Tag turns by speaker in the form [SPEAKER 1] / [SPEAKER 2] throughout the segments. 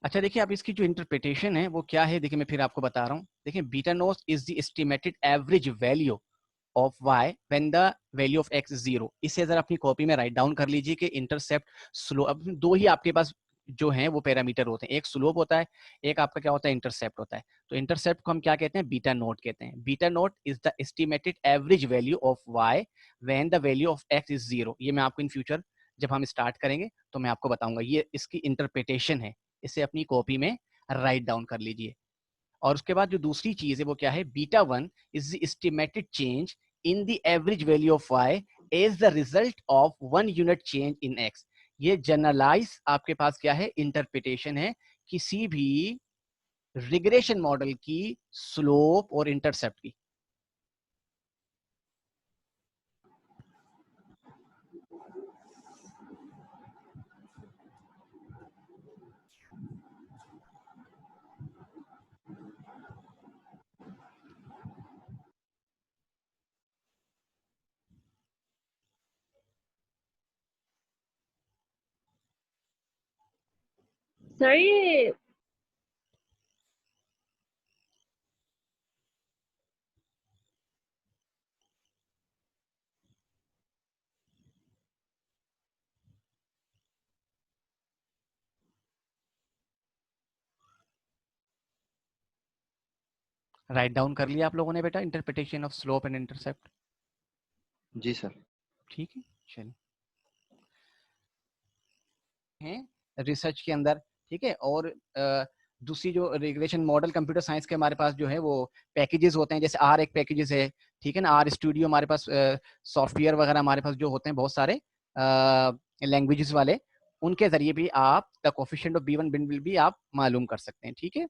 [SPEAKER 1] अच्छा देखिए, अब इसकी जो इंटरप्रिटेशन है वो क्या है, देखिए मैं फिर आपको बता रहा हूँ। देखिए beta note is the estimated average value of y when the value of x is 0। इसे जरा अपनी कॉपी में राइट डाउन कर लीजिए कि इंटरसेप्ट स्लो, अब दो ही आपके पास जो हैं वो पैरामीटर होते हैं, एक स्लोप होता है, एक आपका क्या होता है, इंटरसेप्ट होता है। तो इंटरसेप्ट को हम क्या कहते हैं, बीटा नोट कहते हैं। Beta note is the estimated average value of y when the value of x is 0। ये मैं आपको इन फ्यूचर जब हम स्टार्ट करेंगे तो मैं आपको बताऊंगा, ये इसकी इंटरप्रिटेशन है। इसे अपनी कॉपी में राइट डाउन कर लीजिए। और उसके बाद जो दूसरी चीज है वो क्या है, beta 1 is the estimated change in the average value of y is the result of 1 unit change in x। ये जनरलाइज आपके पास क्या है, इंटरप्रिटेशन है किसी भी रिग्रेशन मॉडल की स्लोप और इंटरसेप्ट की।
[SPEAKER 2] सर ये
[SPEAKER 1] राइट डाउन कर लिया आप लोगों ने बेटा, interpretation of slope and intercept?
[SPEAKER 3] जी सर।
[SPEAKER 1] ठीक है, चलिए हैं रिसर्च के अंदर। ठीक है, और दूसरी जो रिग्रेशन मॉडल कंप्यूटर साइंस के हमारे पास जो है वो पैकेजेस होते हैं, जैसे आर एक पैकेजेस है, ठीक है ना, आर स्टूडियो हमारे पास सॉफ्टवेयर वगैरह हमारे पास जो होते हैं बहुत सारे लैंग्वेजेस वाले, उनके जरिए भी आप द कोफिशिएंट ऑफ B1 बिन भी आप मालूम कर सकते हैं। ठीक है,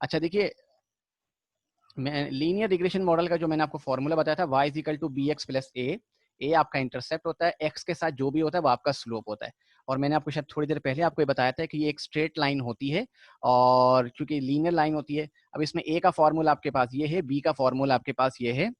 [SPEAKER 1] अच्छा देखिए, मैं लीनियर रिग्रेशन मॉडल का जो मैंने आपको फॉर्मूला बताया था, y is equal to B X plus A आपका इंटरसेप्ट होता है, x के साथ जो भी होता है वो आपका स्लोप होता है। और मैंने आपको शायद थोड़ी देर पहले आपको ये बताया था कि ये एक स्ट्रेट लाइन होती है, और क्योंकि लीनियर लाइन होती है, अब इसमें a का फॉर्मूला आपके पास ये है, b का फॉर्मूला आपके पास ये है।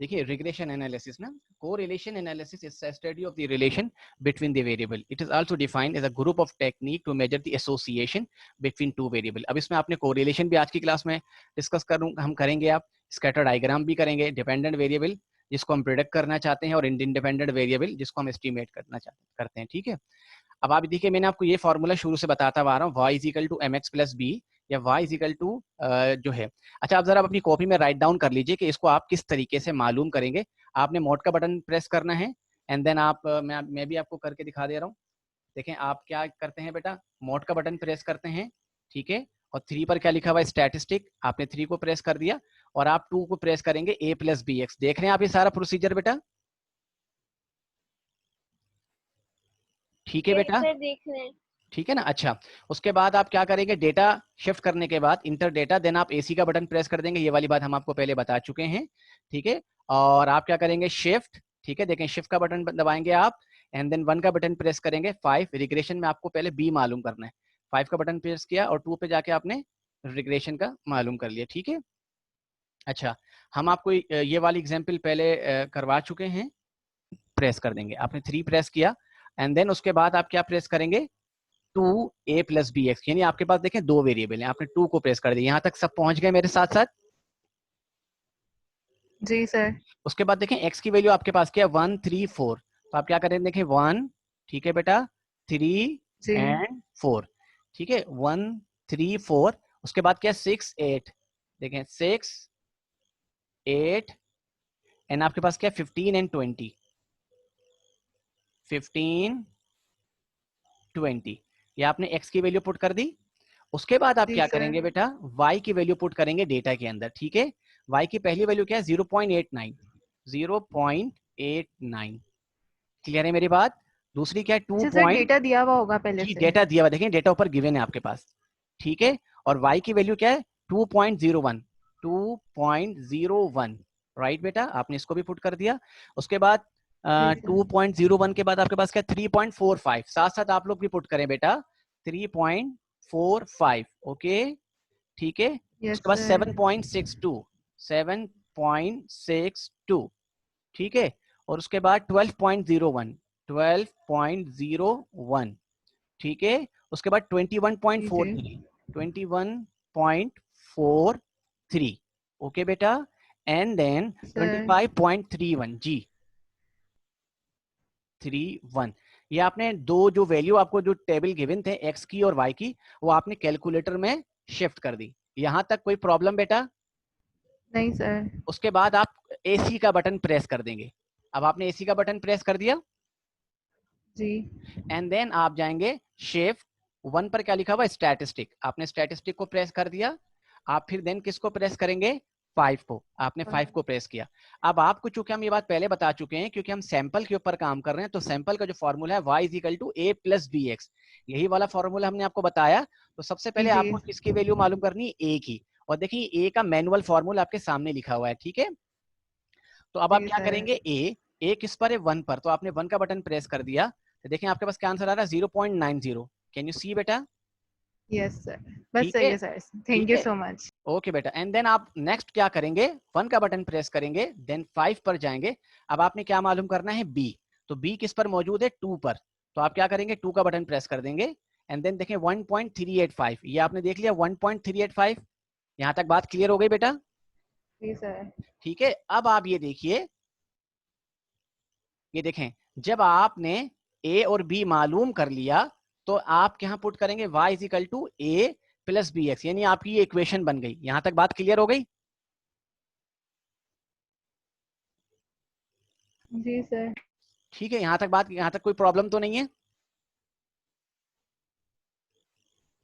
[SPEAKER 1] देखिए रिग्रेशन एनालिसिस ना, correlation analysis is a study of the relation between the variable. It is also defined as a group of technique to measure the association between two variable. अब इसमें आपने correlation भी आज की क्लास में discuss हम करेंगे, आप स्कैटर डायग्राम भी करेंगे, डिपेंडेंट वेरिएबल जिसको हम प्रिडिक्ट करना चाहते हैं और इंडिपेंडेंट वेरिएबल जिसको हम एस्टिमेट करते हैं। ठीक है, अब आप देखिए मैंने आपको ये फॉर्मूला शुरू से बताता आ रहा हूँ, y is equal to m x plus b या y इज इक्वल टू जो है। अच्छा आप जरा अपनी कॉपी में राइट डाउन कर लीजिए कि इसको आप किस तरीके से मालूम करेंगे। आपने मोड का बटन प्रेस करना है, एंड देन आप मैं भी आपको करके दिखा दे रहा हूँ। देखें आप क्या करते हैं बेटा, मोड का बटन प्रेस करते हैं, ठीक है, और 3 पर क्या लिखा हुआ है, स्टैटिस्टिक, आपने 3 को प्रेस कर दिया, और आप 2 को प्रेस करेंगे, a प्लस बी एक्स। देख रहे हैं आप ये सारा प्रोसीजर बेटा? ठीक है बेटा,
[SPEAKER 2] सर देख रहे हैं।
[SPEAKER 1] ठीक है ना। अच्छा उसके बाद आप क्या करेंगे, डेटा शिफ्ट करने के बाद इंटर डेटा, देन आप एसी का बटन प्रेस कर देंगे, ये वाली बात हम आपको पहले बता चुके हैं। ठीक है, और आप क्या करेंगे, शिफ्ट, ठीक है, देखें शिफ्ट का बटन दबाएंगे आप, एंड देन 1 का बटन प्रेस करेंगे। 5 रिग्रेशन में आपको पहले बी मालूम करना है, 5 का बटन प्रेस किया और 2 पे जाके आपने रिग्रेशन का मालूम कर लिया। ठीक है, अच्छा हम आपको ये वाली एग्जाम्पल पहले करवा चुके हैं, प्रेस कर देंगे, आपने 3 प्रेस किया, एंड देन उसके बाद आप क्या प्रेस करेंगे, 2a प्लस बी एक्स, यानी आपके पास देखें 2 वेरिएबल हैं, आपने 2 को प्रेस कर दिया। यहां तक सब पहुंच गए मेरे साथ साथ?
[SPEAKER 4] जी सर।
[SPEAKER 1] उसके बाद देखें x की वैल्यू आपके पास क्या है, 1 3 4, तो आप क्या करें, देखें 1, ठीक है बेटा, 3
[SPEAKER 4] जी
[SPEAKER 1] एंड 4, ठीक है, 1 3 4, उसके बाद क्या 6 8, देखें 6 8, एंड आपके पास क्या 15 एंड 20, 15 20, ये आपने x की वैल्यू पुट कर दी। उसके बाद आप
[SPEAKER 4] जी
[SPEAKER 1] क्या
[SPEAKER 4] सर।
[SPEAKER 1] करेंगे बेटा, y की वैल्यू पुट करेंगे डेटा के अंदर। ठीक है, y की पहली वैल्यू क्या है, 0.89, 0.89, क्लियर है मेरी बात? दूसरी क्या है, 2
[SPEAKER 4] अच्छा सर,
[SPEAKER 1] पॉइंट,
[SPEAKER 4] डेटा दिया हुआ होगा पहले
[SPEAKER 1] जी
[SPEAKER 4] से।
[SPEAKER 1] डेटा दिया हुआ, देखें डेटा ऊपर गिवन है आपके पास। ठीक है, और y की वैल्यू क्या है, 2.01, 2.01, राइट बेटा, आपने इसको भी पुट कर दिया। उसके बाद
[SPEAKER 4] जी सर।
[SPEAKER 1] 2.01 के बाद आपके पास क्या 3.45, साथ साथ आप लोग भी पुट करें बेटा, 3.45, ओके, ठीक है।
[SPEAKER 4] यस
[SPEAKER 1] उसके बाद
[SPEAKER 4] सर।
[SPEAKER 1] 7.62, 7.62, ठीक है, और उसके बाद 12.01, 12.01, ठीक है। उसके बाद 21.43, 21.43, ओके बेटा। एंड देन
[SPEAKER 4] सर
[SPEAKER 1] 25.31 जी, 31। ये आपने दो जो वैल्यू आपको जो टेबल गिवन थे एक्स की और वाई की, वो आपने कैलकुलेटर में शिफ्ट कर दी। यहां तक कोई प्रॉब्लम बेटा?
[SPEAKER 4] नहीं सर।
[SPEAKER 1] उसके बाद आप एसी का बटन प्रेस कर देंगे। अब आपने एसी का बटन प्रेस कर दिया
[SPEAKER 4] जी
[SPEAKER 1] एंड देन आप जाएंगे शिफ्ट वन पर, क्या लिखा हुआ है स्टैटिस्टिक, आपने स्टैटिस्टिक को प्रेस कर दिया। आप फिर देन किसको प्रेस करेंगे? 5 को, आपने 5 को प्रेस किया। अब आपको चूंकि हम ये बात पहले बता चुके हैं, क्योंकि हम सैंपल के ऊपर काम कर रहे हैं, तो सैंपल का जो फॉर्मूला है y is equal to a plus b x, यही वाला फॉर्मूला हमने आपको बताया। तो सबसे पहले
[SPEAKER 4] जी
[SPEAKER 1] आपको किसकी वैल्यू मालूम करनी है? a की। और देखिए a का मैनुअल फॉर्मूला आपके सामने लिखा हुआ है, ठीक है। तो अब आप
[SPEAKER 4] जी
[SPEAKER 1] क्या
[SPEAKER 4] सर।
[SPEAKER 1] करेंगे? ए किस पर है? 1 पर, तो आपने 1 का बटन प्रेस कर दिया। तो देखें आपके पास क्या आंसर आ रहा है? 0.90। कैन यू सी बेटा?
[SPEAKER 4] यस सर, बस
[SPEAKER 1] ठीक
[SPEAKER 4] सही
[SPEAKER 1] है,
[SPEAKER 4] है सर। थैंक
[SPEAKER 1] ठीक
[SPEAKER 4] यू
[SPEAKER 1] है,
[SPEAKER 4] सो मच।
[SPEAKER 1] ओके बेटा। एंड देन आप नेक्स्ट क्या करेंगे? 1 का बटन प्रेस करेंगे, देन 5 पर जाएंगे। अब आपने क्या मालूम करना है? बी। तो बी किस पर मौजूद है? 2 पर। तो आप क्या करेंगे? 2 का बटन प्रेस कर देंगे एंड देन देखें 1.385, ये आपने देख लिया 1.385। यहां तक बात क्लियर हो गई बेटा?
[SPEAKER 4] जी सर।
[SPEAKER 1] ठीक है। अब आप ये देखिए, ये देखें, जब आपने ए और बी मालूम कर लिया, तो आप क्या पुट करेंगे? y is equal to a plus b x, यानी आपकी ये इक्वेशन बन गई। यहां तक बात क्लियर हो गई?
[SPEAKER 4] जी सर।
[SPEAKER 1] ठीक है, यहां तक बात, यहां तक कोई प्रॉब्लम तो नहीं है?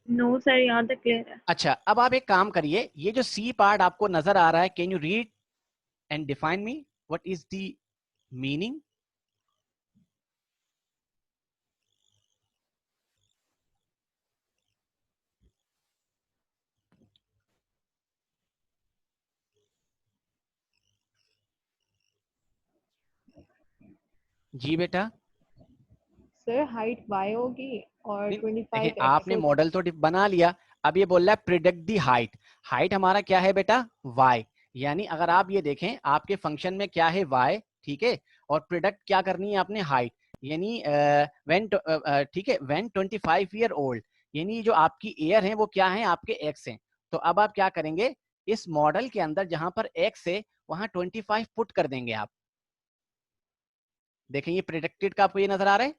[SPEAKER 4] नो सर, यहाँ तक क्लियर है।
[SPEAKER 1] अच्छा, अब आप एक काम करिए, ये जो सी पार्ट आपको नजर आ रहा है, can you read and define me what is the meaning? जी बेटा।
[SPEAKER 4] सर हाइट वाई होगी और
[SPEAKER 1] नहीं, देखिए
[SPEAKER 4] 25 एक्स
[SPEAKER 1] आपने
[SPEAKER 4] होगी।
[SPEAKER 1] मॉडल तो बना लिया, अब ये बोल रहा है प्रिडिक्ट दी हाइट। हाइट हमारा क्या है बेटा? y। यानी अगर आप ये देखें, आपके फंक्शन में क्या है? y, ठीक है। और प्रिडिक्ट क्या करनी है आपने? हाइट। यानी व्हेन, ठीक है, व्हेन 25 ईयर ओल्ड, यानी जो आपकी ईयर है वो क्या है? आपके x हैं। तो अब आप क्या करेंगे? इस मॉडल के अंदर जहां पर x है, वहां 25 पुट कर देंगे आप। देखें ये प्रिडिक्टेड का आपको ये नजर आ रहा है?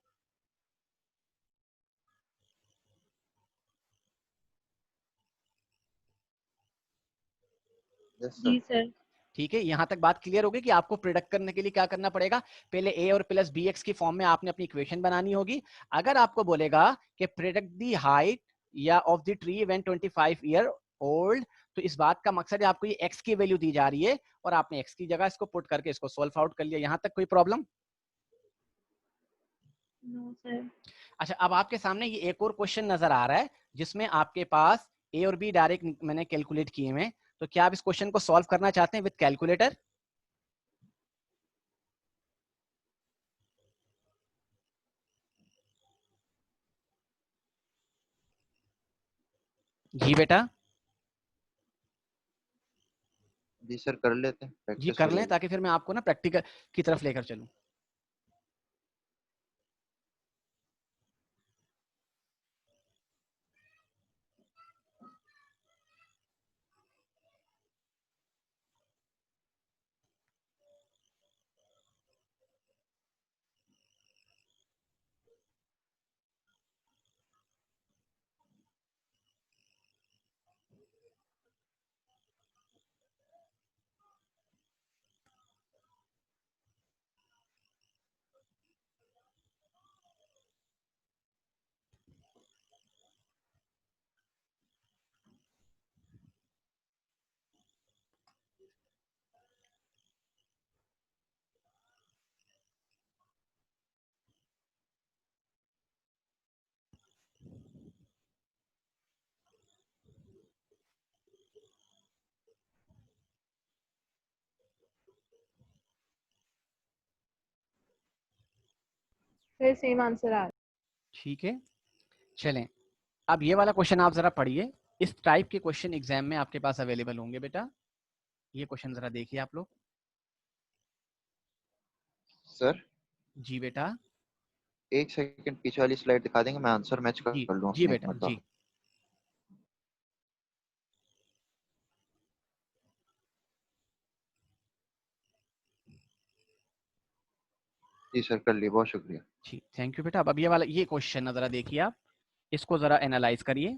[SPEAKER 3] यस
[SPEAKER 4] जी
[SPEAKER 3] सर।
[SPEAKER 4] सर।
[SPEAKER 1] ठीक है, यहां तक बात क्लियर होगी कि आपको प्रिडिक्ट करने के लिए क्या करना पड़ेगा? पहले ए और प्लस बी एक्स की फॉर्म में आपने अपनी इक्वेशन बनानी होगी। अगर आपको बोलेगा कि प्रिडिक्ट दी हाइट या of the tree when 25 year old, तो इस बात का मकसद है आपको ये एक्स की वैल्यू दी जा रही है और आपने एक्स की जगह इसको पुट करके इसको सोल्व आउट कर लिया। यहां तक कोई प्रॉब्लम?
[SPEAKER 4] No sir.
[SPEAKER 1] अच्छा, अब आपके सामने ये एक और क्वेश्चन नजर आ रहा है, जिसमें आपके पास ए और बी डायरेक्ट मैंने कैलकुलेट किए हुए हैं। तो क्या आप इस क्वेश्चन को सॉल्व करना चाहते हैं विद कैलकुलेटर? जी बेटा।
[SPEAKER 3] जी सर, कर लेते हैं,
[SPEAKER 1] जी
[SPEAKER 3] प्रैक्टिस
[SPEAKER 1] कर
[SPEAKER 3] हो
[SPEAKER 1] लें,
[SPEAKER 3] जाएगी।
[SPEAKER 1] ताकि फिर मैं आपको ना प्रैक्टिकल की तरफ लेकर चलूं।
[SPEAKER 4] फिर सेम आंसर आ
[SPEAKER 1] ठीक है, चलें। अब ये वाला क्वेश्चन आप जरा पढ़िए। इस टाइप के क्वेश्चन एग्जाम में आपके पास अवेलेबल होंगे बेटा। ये क्वेश्चन जरा देखिए आप लोग।
[SPEAKER 3] सर
[SPEAKER 1] जी बेटा।
[SPEAKER 3] एक सेकंड पीछे वाली स्लाइड दिखा देंगे, मैं आंसर मैच
[SPEAKER 1] जी
[SPEAKER 3] कर लूँ
[SPEAKER 1] जी
[SPEAKER 3] उसमें एक
[SPEAKER 1] बेटा जी।
[SPEAKER 3] मरतबा। जी सर, कर लिए, बहुत शुक्रिया।
[SPEAKER 1] जी थैंक यू बेटा। अब ये वाला ये क्वेश्चन जरा देखिए आप, इसको जरा एनालाइज करिए।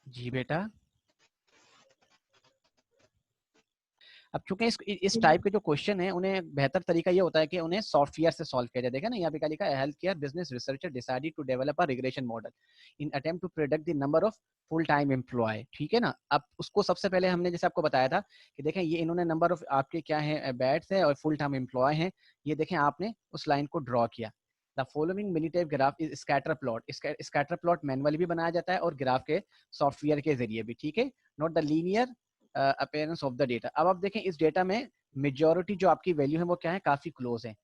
[SPEAKER 1] जी बेटा। अब चूंकि इस टाइप के जो क्वेश्चन है, उन्हें बेहतर तरीका ये होता है कि उन्हें सॉफ्टवेयर से सॉल्व किया जाए। देखा ना यहाँ पे लिखा है, health care business researcher decided to develop a regression model in attempt to predict the number of full time employ. ठीक है ना। अब उसको सबसे पहले हमने जैसे आपको बताया था कि देखें ये इन्होंने नंबर ऑफ आपके क्या है बैट्स है और फुल टाइम एम्प्लॉय हैं। ये देखें आपने उस लाइन को ड्रॉ किया। The following Minitab graph is scatter plot. Scatter plot manually भी बनाया जाता है और ग्राफ के सॉफ्टवेयर के जरिए भी। ठीक है। Not the linear appearance of the data. अब आप देखें इस डेटा में मेजॉरिटी जो आपकी वैल्यू है वो क्या है, काफी क्लोज है।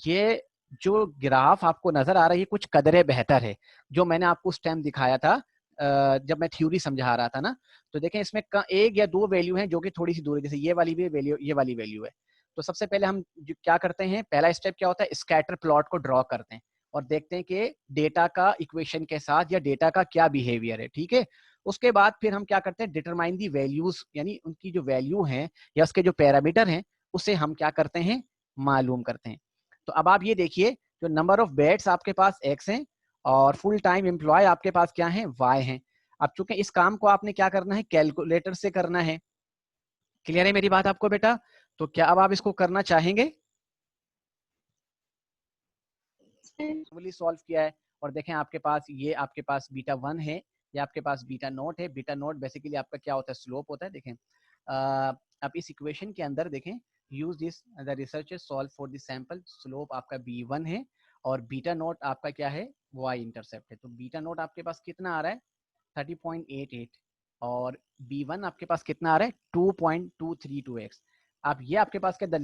[SPEAKER 1] ये जो ग्राफ आपको नजर आ रही है कुछ कदरे बेहतर है, जो मैंने आपको उस टाइम दिखाया था जब मैं थ्योरी समझा रहा था ना। तो देखें इसमें एक या दो वैल्यू हैं जो कि थोड़ी सी दूर है, जैसे ये वाली भी वैल्यू, ये वाली वैल्यू है। तो सबसे पहले हम क्या करते हैं, पहला स्टेप क्या होता है, स्कैटर प्लॉट को ड्रॉ करते हैं और देखते हैं कि डेटा का इक्वेशन के साथ या डेटा का क्या बिहेवियर है। ठीक है। उसके बाद फिर हम क्या करते हैं, डिटरमाइन दी वैल्यूज, यानी उनकी जो वैल्यू है या उसके जो पैरामीटर हैं उसे हम क्या करते हैं, मालूम करते हैं। तो अब आप ये देखिए, जो नंबर ऑफ बेड्स आपके पास x हैं और फुल टाइम एम्प्लॉय आपके पास क्या है, y हैं। अब चूंकि इस काम को आपने क्या करना है, कैलकुलेटर से करना है। क्लियर है मेरी बात आपको बेटा? तो क्या अब आप इसको करना चाहेंगे? सॉल्व किया है और देखें आपके पास ये आपके पास बीटा 1 है, या आपके पास बीटा नोट है। बीटा नोट बेसिकली आपका क्या होता है, स्लोप होता है। देखें अब इस इक्वेशन के अंदर देखें, use this the researcher solve for the sample, slope आपका b1 है और बीटा नोट आपका क्या है, y इंटरसेप्ट है। तो बीटा नोट आपके पास कितना आ रहा है, 30.88 और b1 आपके पास कितना आ रहा है, 2.232x। अब ये आपके पास क्या, the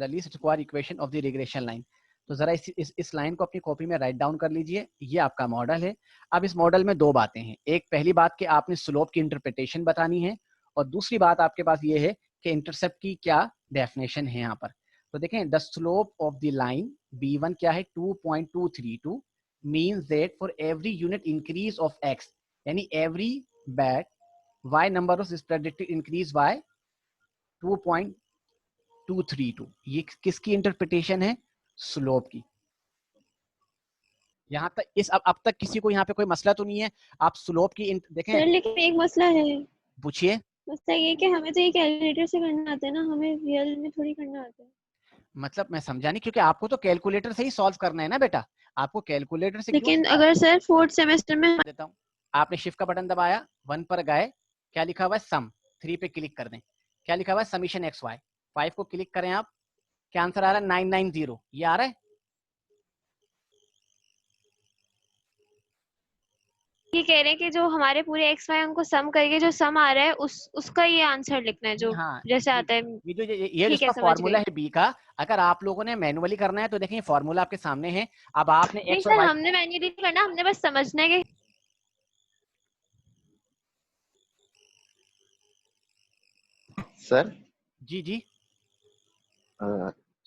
[SPEAKER 1] least square equation of the regression line. तो जरा इस लाइन को अपनी कॉपी में राइट डाउन कर लीजिए। ये आपका मॉडल है। अब इस मॉडल में दो बातें हैं। एक पहली बात कि आपने स्लोप की इंटरप्रिटेशन बतानी है और दूसरी बात आपके पास ये है कि इंटरसेप्ट की क्या डेफिनेशन है यहाँ पर। तो देखें, the slope of the line b1 क्या है, 2.232 means that for every unit increase of x, यानी every bat y number of predicted increase by 2.232। ये किसकी इंटरप्रिटेशन है, स्लोप की। यहाँ तक अब तक किसी को यहाँ पे कोई मसला तो नहीं है? आप स्लोप की देखें।
[SPEAKER 4] सर लेकिन एक मसला है।
[SPEAKER 1] पूछिए।
[SPEAKER 4] मसला ये कि हमें तो ये कैलकुलेटर से करना आता है ना, हमें रियल में थोड़ी करना आता है।
[SPEAKER 1] मतलब मैं समझा नहीं, क्योंकि आपको तो कैलकुलेटर से ही सॉल्व करना है ना बेटा। आपको कैलकुलेटर से क्यों
[SPEAKER 4] लेकिन अगर सर 4th सेमेस्टर में
[SPEAKER 1] देता हूँ। आपने शिफ्ट का बटन दबाया, 1 पर गए, क्या लिखा हुआ है, सम। 3 पे क्लिक कर दें, क्या लिखा हुआ है, समीशन एक्स वाई। 5 को क्लिक करें आप, क्या आंसर आ रहा है, 990। ये आ रहा है।
[SPEAKER 4] ये कह रहे हैं कि जो हमारे पूरे एक्स वाई उनको सम करके जो सम आ रहा है उसका ये आंसर लिखना है,
[SPEAKER 1] जी
[SPEAKER 4] जो
[SPEAKER 1] हाँ।
[SPEAKER 4] जैसे आता है।
[SPEAKER 1] ये जो ये
[SPEAKER 4] ठीक है,
[SPEAKER 1] जिसका
[SPEAKER 4] समझ
[SPEAKER 1] फॉर्मूला
[SPEAKER 4] गई।
[SPEAKER 1] है बी का, अगर आप लोगों ने मैनुअली करना है तो देखिए फॉर्मूला आपके सामने है। अब आपने
[SPEAKER 4] नहीं
[SPEAKER 1] एक्स और
[SPEAKER 4] सर,
[SPEAKER 1] वाई,
[SPEAKER 4] हमने मैन्युअली नहीं करना, हमने बस समझना है कि
[SPEAKER 3] सर
[SPEAKER 1] जी जी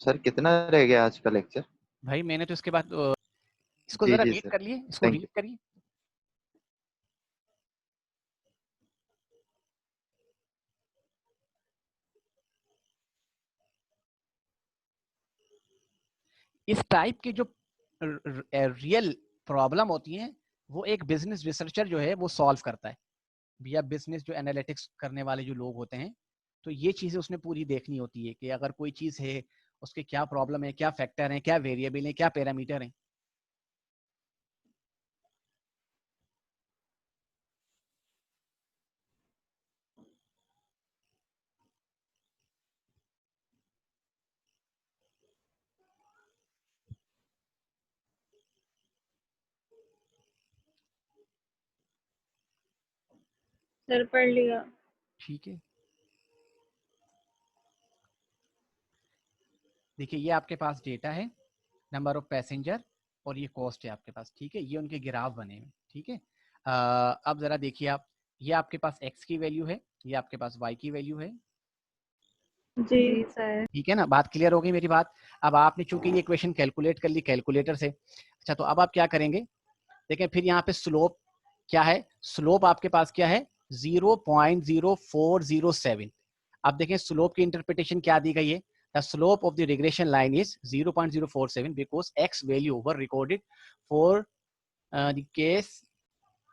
[SPEAKER 3] सर कितना रह गया आज का लेक्चर?
[SPEAKER 1] भाई, मैंने तो इसके बाद इसको
[SPEAKER 3] जी
[SPEAKER 1] जरा
[SPEAKER 3] जी
[SPEAKER 1] रीड
[SPEAKER 3] सर,
[SPEAKER 1] कर लिए, इसको
[SPEAKER 3] थैंक
[SPEAKER 1] रीड
[SPEAKER 3] यू।
[SPEAKER 1] करिए। इस टाइप की जो रियल प्रॉब्लम होती हैं, वो एक बिजनेस रिसर्चर जो है वो सॉल्व करता है भैया। बिजनेस जो एनालिटिक्स करने वाले जो लोग होते हैं, तो ये चीजें उसने पूरी देखनी होती है कि अगर कोई चीज है, उसके क्या प्रॉब्लम है, क्या फैक्टर है, क्या वेरिएबल है, क्या पैरामीटर है।
[SPEAKER 4] सर पढ़ लिया।
[SPEAKER 1] ठीक है, देखिए ये आपके पास डेटा है, नंबर ऑफ पैसेंजर, और ये कॉस्ट है आपके पास। ठीक है, ये उनके ग्राफ बने हैं। ठीक है, अब जरा देखिए आप, ये आपके पास एक्स की वैल्यू है, ये आपके पास वाई की वैल्यू है।
[SPEAKER 4] जी सर।
[SPEAKER 1] ठीक है ना, बात क्लियर हो गई मेरी बात। अब आपने चूंकि ये इक्वेशन कैलकुलेट कर ली कैलकुलेटर से, अच्छा तो अब आप क्या करेंगे, देखें फिर यहाँ पे स्लोप क्या है, स्लोप आपके पास क्या है 0.0407। अब देखें स्लोप की इंटरप्रिटेशन क्या दी गई है, the slope of the regression line is 0.047 because x value were recorded for the case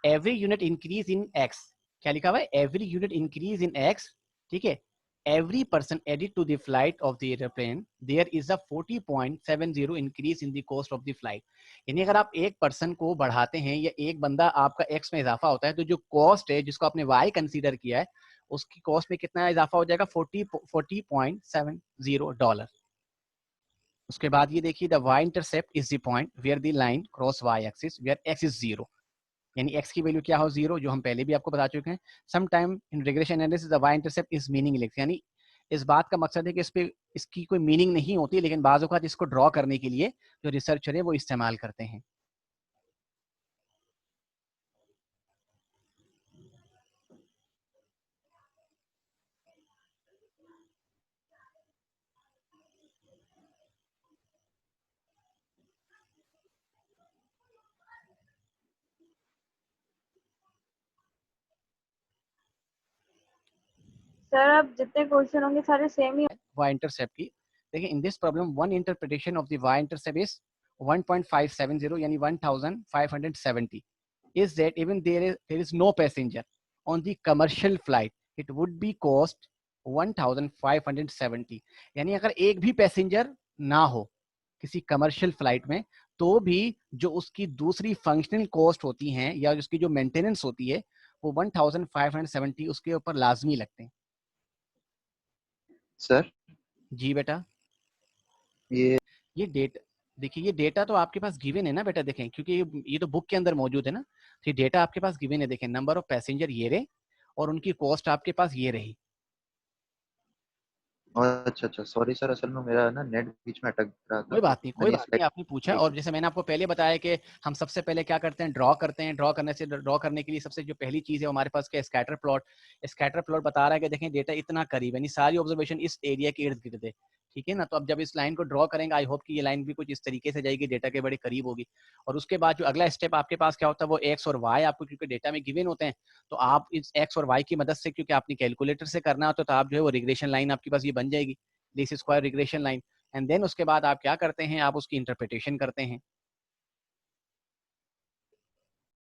[SPEAKER 1] every unit increase in x. क्या लिखा हुआ है, every unit increase in x. ठीक है, every person added to the flight of the airplane there is a 40.70 increase in the cost of the flight। यानी अगर आप एक पर्सन को बढ़ाते हैं या एक बंदा आपका एक्स में इजाफा होता है, तो जो कॉस्ट है जिसको आपने वाई कंसीडर किया है, उसकी कॉस्ट में कितना इजाफा हो जाएगा, 40.70 डॉलर। उसके बाद ये देखिए, the y intercept is the point where the line cross y axis where x is 0। यानी x की वैल्यू क्या हो 0, जो हम पहले भी आपको बता चुके हैं। Some time in regression analysis the y intercept is meaningless. यानी इस बात का मकसद है कि इस पे इसकी कोई मीनिंग नहीं होती, लेकिन बाज़ औक़ात इसको ड्रॉ करने के लिए जो रिसर्चर है वो इस्तेमाल करते हैं।
[SPEAKER 4] सर अब जितने क्वेश्चन होंगे सारे सेम ही।
[SPEAKER 1] y इंटरसेप्ट की देखिए, in this problem one interpretation of the y intercept is 1.570 यानी 1570 is that even there is no passenger on the commercial flight it would be cost 1570। यानी अगर एक भी पैसेंजर ना हो किसी कमर्शियल फ्लाइट में, तो भी जो उसकी दूसरी फंक्शनल कॉस्ट होती हैं या उसकी जो मेंटेनेंस होती है, वो 1570 उसके ऊपर लाजमी लगते हैं।
[SPEAKER 3] सर
[SPEAKER 1] जी बेटा,
[SPEAKER 3] ये
[SPEAKER 1] ये डेटा देखिए, ये डेटा तो आपके पास गिवन है ना बेटा, देखें क्योंकि ये तो बुक के अंदर मौजूद है ना, तो ये डेटा आपके पास गिवन है। देखें नंबर ऑफ पैसेंजर ये रहे और उनकी कॉस्ट आपके पास ये रही।
[SPEAKER 3] अच्छा अच्छा, सॉरी सर, असल में मेरा ना नेट बीच में अटक रहा था,
[SPEAKER 1] कोई
[SPEAKER 3] तो
[SPEAKER 1] बात नहीं, कोई
[SPEAKER 3] मैंने
[SPEAKER 1] बात नहीं,
[SPEAKER 3] स्लाइड
[SPEAKER 1] आपने पूछा।
[SPEAKER 3] देख
[SPEAKER 1] और
[SPEAKER 3] ली।
[SPEAKER 1] जैसे मैंने आपको पहले बताया कि हम सबसे पहले क्या करते हैं, ड्रॉ करते हैं। ड्रॉ करने के लिए सबसे जो पहली चीज है हमारे पास क्या, स्कैटर प्लॉट। स्कैटर प्लॉट बता रहा है कि देखें डेटा इतना करीब है, यानी सारी ऑब्जर्वेशन इस एरिया के इर्द गिर्द है। ठीक है ना, तो अब जब इस लाइन को ड्रॉ करेंगे, आई होप कि ये लाइन भी कुछ इस तरीके से जाएगी, डेटा के बड़े करीब होगी। और उसके बाद जो अगला स्टेप आपके पास क्या होता है, वो एक्स और वाई आपको क्योंकि डेटा में गिवन होते हैं, तो आप इस एक्स और वाई की मदद से, क्योंकि आपने कैलकुलेटर से करना होता है, तो आप जो है वो रिग्रेशन लाइन आपके पास ये बन जाएगी, least square regression line. And then उसके बाद आप क्या करते हैं, आप उसकी इंटरप्रिटेशन करते हैं।